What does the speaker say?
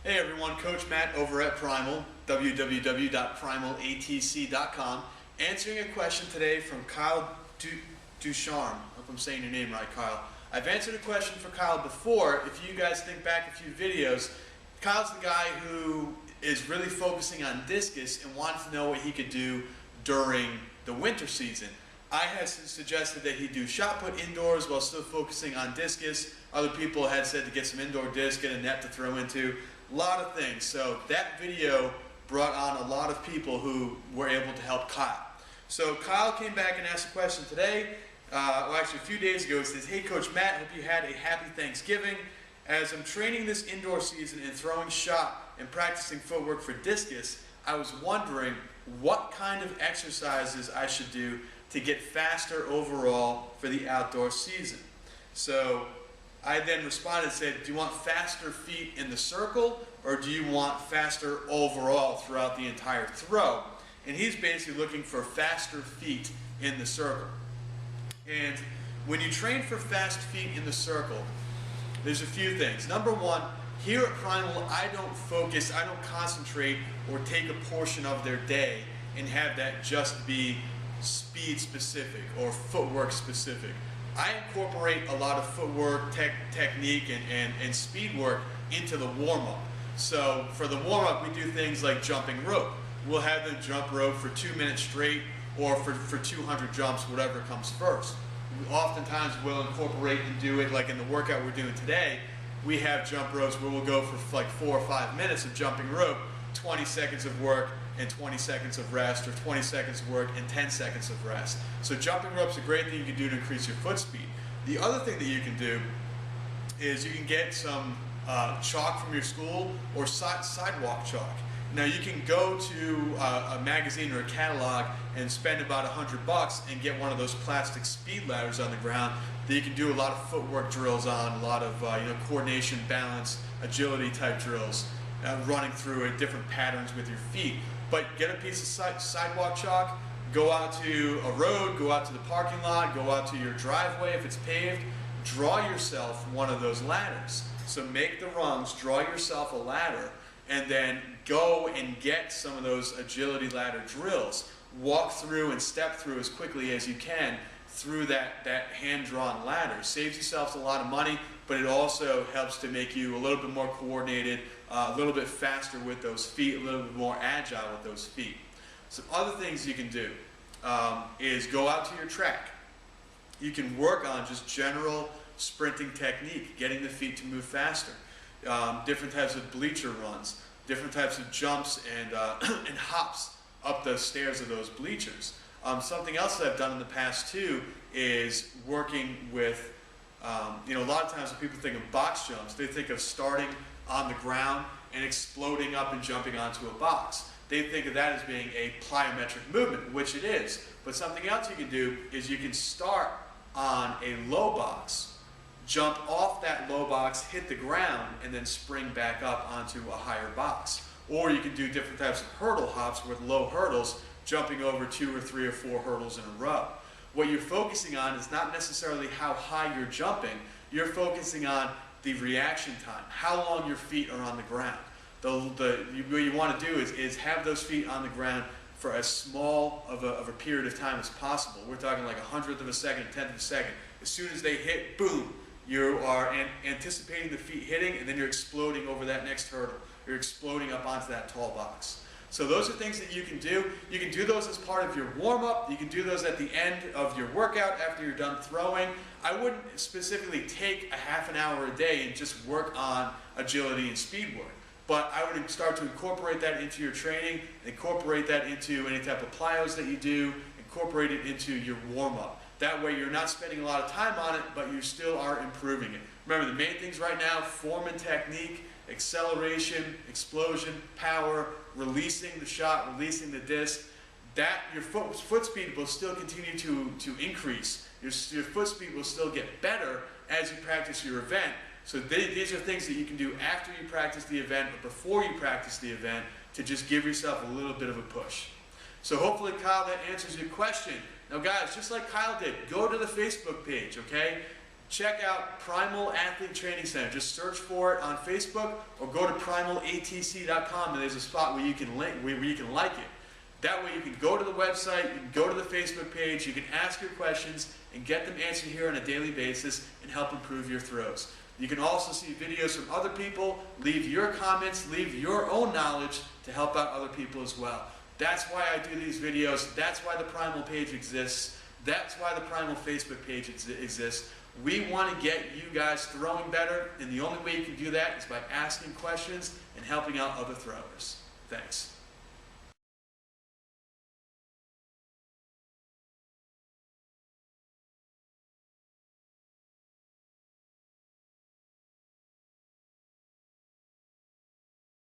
Hey everyone, Coach Matt over at Primal, www.primalatc.com, answering a question today from Kyle Ducharme. I hope I'm saying your name right, Kyle. I've answered a question for Kyle before. If you guys think back a few videos, Kyle's the guy who is really focusing on discus and wanted to know what he could do during the winter season. I had suggested that he do shot put indoors while still focusing on discus. Other people had said to get some indoor disc and a net to throw into. A lot of things. So that video brought on a lot of people who were able to help Kyle. So Kyle came back and asked a question today, well actually a few days ago. He says, hey Coach Matt, hope you had a happy Thanksgiving. As I'm training this indoor season and throwing shot and practicing footwork for discus, I was wondering what kind of exercises I should do to get faster overall for the outdoor season. So I then responded and said, do you want faster feet in the circle or do you want faster overall throughout the entire throw? And he's basically looking for faster feet in the circle. And when you train for fast feet in the circle, there's a few things. Number one, here at Primal, I don't concentrate or take a portion of their day and have that just be speed specific or footwork specific. I incorporate a lot of footwork, technique, and speed work into the warm-up. So for the warm-up, we do things like jumping rope. We'll have them jump rope for 2 minutes straight or for 200 jumps, whatever comes first. We oftentimes will incorporate and do it like in the workout we're doing today. We have jump ropes where we'll go for like 4 or 5 minutes of jumping rope, 20 seconds of work and 20 seconds of rest, or 20 seconds of work and 10 seconds of rest. So jumping rope's a great thing you can do to increase your foot speed. The other thing that you can do is you can get some chalk from your school or sidewalk chalk. Now you can go to a magazine or a catalog and spend about $100 and get one of those plastic speed ladders on the ground that you can do a lot of footwork drills on, a lot of coordination, balance, agility type drills, running through it, different patterns with your feet. But get a piece of sidewalk chalk, go out to a road, go out to the parking lot, go out to your driveway if it's paved, draw yourself one of those ladders. So make the rungs, draw yourself a ladder, and then go and get some of those agility ladder drills. Walk through and step through as quickly as you can through that hand-drawn ladder. Saves yourself a lot of money, but it also helps to make you a little bit more coordinated, a little bit faster with those feet, a little bit more agile with those feet. Some other things you can do is go out to your track. You can work on just general sprinting technique, getting the feet to move faster. Different types of bleacher runs, different types of jumps and hops up the stairs of those bleachers. Something else that I've done in the past too is working with, a lot of times when people think of box jumps, they think of starting on the ground and exploding up and jumping onto a box. They think of that as being a plyometric movement, which it is. But something else you can do is you can start on a low box, jump off that low box, hit the ground, and then spring back up onto a higher box. Or you can do different types of hurdle hops with low hurdles, jumping over 2 or 3 or 4 hurdles in a row. What you're focusing on is not necessarily how high you're jumping, you're focusing on the reaction time, how long your feet are on the ground. What you want to do is have those feet on the ground for as small of a period of time as possible. We're talking like 1/100 of a second, 1/10 of a second. As soon as they hit, boom, you are anticipating the feet hitting, and then you're exploding over that next hurdle. You're exploding up onto that tall box. So those are things that you can do. You can do those as part of your warm-up. You can do those at the end of your workout after you're done throwing. I wouldn't specifically take a half an hour a day and just work on agility and speed work. But I would start to incorporate that into your training, incorporate that into any type of plyos that you do, incorporate it into your warm-up. That way you're not spending a lot of time on it, but you still are improving it. Remember, the main things right now, form and technique, acceleration, explosion, power, releasing the shot, releasing the disc. That your foot speed will still continue to increase. Your foot speed will still get better as you practice your event. So these are things that you can do after you practice the event or before you practice the event to just give yourself a little bit of a push. So hopefully, Kyle, that answers your question. Now guys, just like Kyle did, go to the Facebook page, okay? check out Primal Athlete Training Center. Just search for it on Facebook or go to primalatc.com and there's a spot where you can like it. That way you can go to the website, you can go to the Facebook page, you can ask your questions and get them answered here on a daily basis and help improve your throws. You can also see videos from other people, leave your comments, leave your own knowledge to help out other people as well. That's why I do these videos. That's why the Primal page exists. That's why the Primal Facebook page exists. We want to get you guys throwing better, and the only way you can do that is by asking questions and helping out other throwers. Thanks.